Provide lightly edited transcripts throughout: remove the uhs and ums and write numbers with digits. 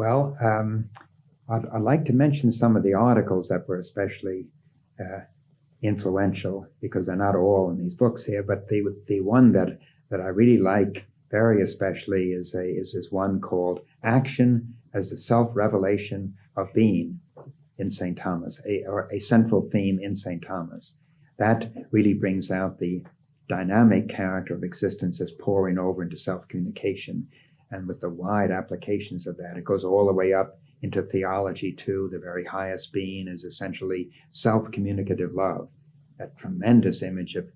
Well, I'd like to mention some of the articles that were especially influential, because they're not all in these books here, but the one that I really like very especially is this one called Action as the Self-Revelation of Being in St. Thomas, or a central theme in St. Thomas. That really brings out the dynamic character of existence as pouring over into self-communication, and with the wide applications of that. It goes all the way up into theology too. The very highest being is essentially self-communicative love. That tremendous image of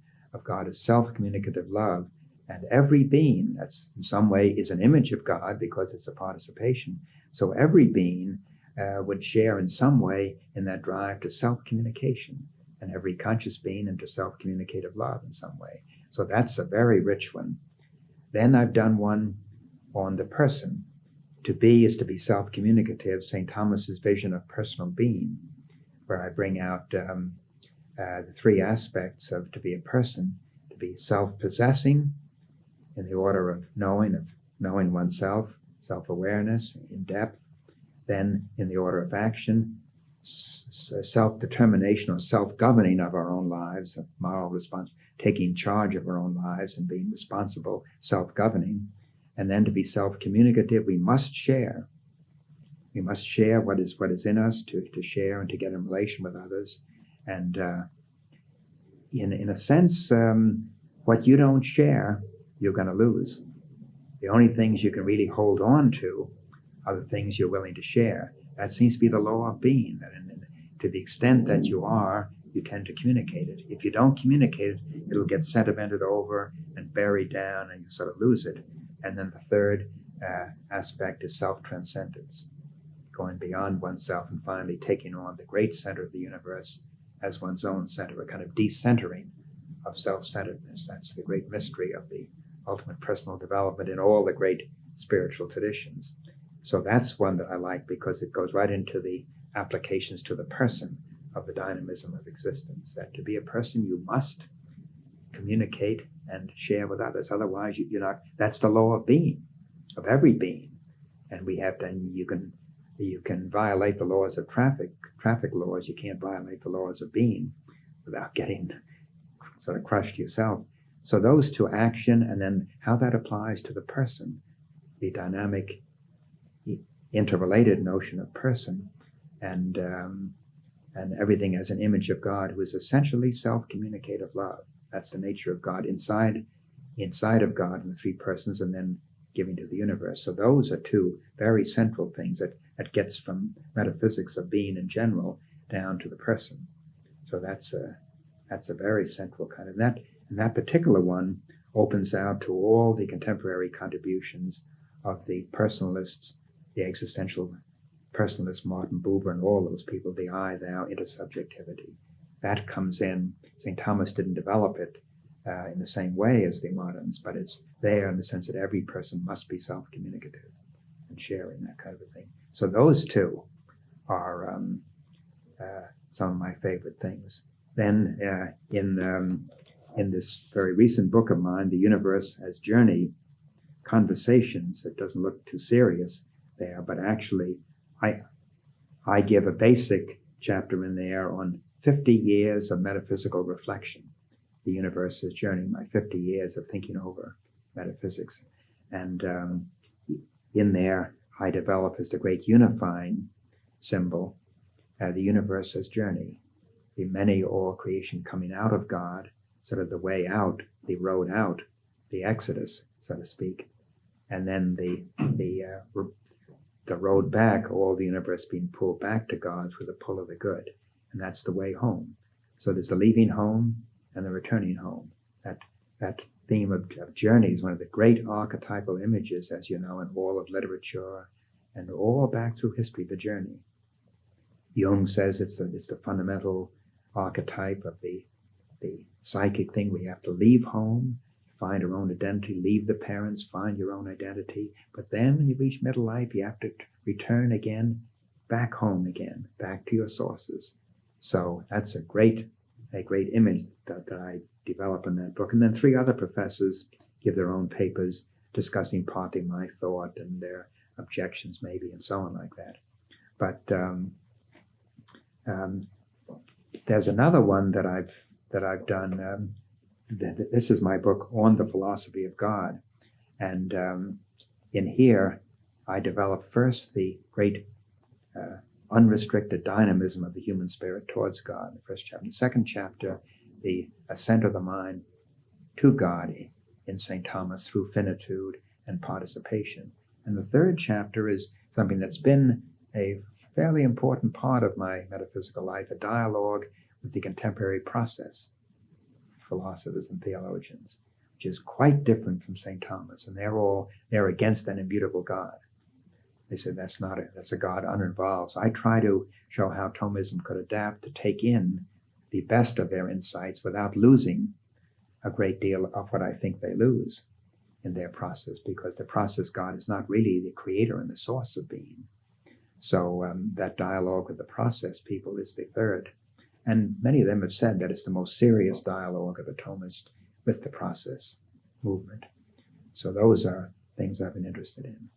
God as self-communicative love. And every being, that's in some way is an image of God because it's a participation. So every being would share in some way in that drive to self-communication, and every conscious being into self-communicative love in some way. So that's a very rich one. Then I've done one on the person. To be is to be self-communicative, St. Thomas's vision of personal being, where I bring out the three aspects of to be a person: to be self-possessing in the order of knowing oneself, self-awareness in depth. Then in the order of action, self-determination or self-governing of our own lives, a moral response, taking charge of our own lives and being responsible, self-governing. And then to be self-communicative, we must share. We must share what is in us, to share and to get in relation with others. And in a sense, what you don't share, you're going to lose. The only things you can really hold on to are the things you're willing to share. That seems to be the law of being. That to the extent that you are, you tend to communicate it. If you don't communicate it, it'll get sedimented over and buried down, and you sort of lose it. And then the third aspect is self-transcendence, going beyond oneself and finally taking on the great center of the universe as one's own center, a kind of decentering of self-centeredness. That's the great mystery of the ultimate personal development in all the great spiritual traditions. So that's one that I like because it goes right into the applications to the person of the dynamism of existence. That to be a person, you must communicate and share with others. Otherwise, you're not. That's the law of being, of every being. And we have to. You can violate the laws of traffic laws. You can't violate the laws of being without getting sort of crushed yourself. So those two, action, and then how that applies to the person, the dynamic, interrelated notion of person, and everything as an image of God, who is essentially self-communicative love. That's the nature of God, inside of God in the three persons, and then giving to the universe. So those are two very central things that gets from metaphysics of being in general down to the person. So that's a very central kind of that. And that particular one opens out to all the contemporary contributions of the personalists, the existential personalists, Martin Buber and all those people, the I, thou, intersubjectivity. That comes in. St. Thomas didn't develop it in the same way as the moderns, but it's there in the sense that every person must be self-communicative and sharing, that kind of a thing. So those two are some of my favorite things. Then in this very recent book of mine, The Universe as Journey, Conversations, it doesn't look too serious there, but actually I give a basic chapter in there on 50 years of metaphysical reflection. The Universe as Journey, my 50 years of thinking over metaphysics. And in there, I develop as the great unifying symbol, the universe as journey, the many all creation coming out of God, sort of the way out, the road out, the exodus, so to speak, and then the road back, all the universe being pulled back to God through the pull of the good, and that's the way home. So there's the leaving home and the returning home. That theme of journey is one of the great archetypal images, as you know, in all of literature and all back through history, the journey. Jung says it's the fundamental archetype of the psychic thing. We have to leave home, find our own identity, leave the parents, find your own identity. But then when you reach middle life, you have to return again, back home again, back to your sources. So that's a great image that I develop in that book. And then three other professors give their own papers discussing partly my thought and their objections maybe, and so on like that. But there's another one that I've done. This is my book on the philosophy of God, and in here I develop first the great unrestricted dynamism of the human spirit towards God, the first chapter. The second chapter, the ascent of the mind to God in St. Thomas through finitude and participation. And the third chapter is something that's been a fairly important part of my metaphysical life, a dialogue with the contemporary process, philosophers and theologians, which is quite different from St. Thomas. And they're against an immutable God. They said that's a God uninvolved. So I try to show how Thomism could adapt to take in the best of their insights without losing a great deal of what I think they lose in their process, because the process God is not really the creator and the source of being. So that dialogue with the process people is the third. And many of them have said that it's the most serious dialogue of the Thomist with the process movement. So those are things I've been interested in.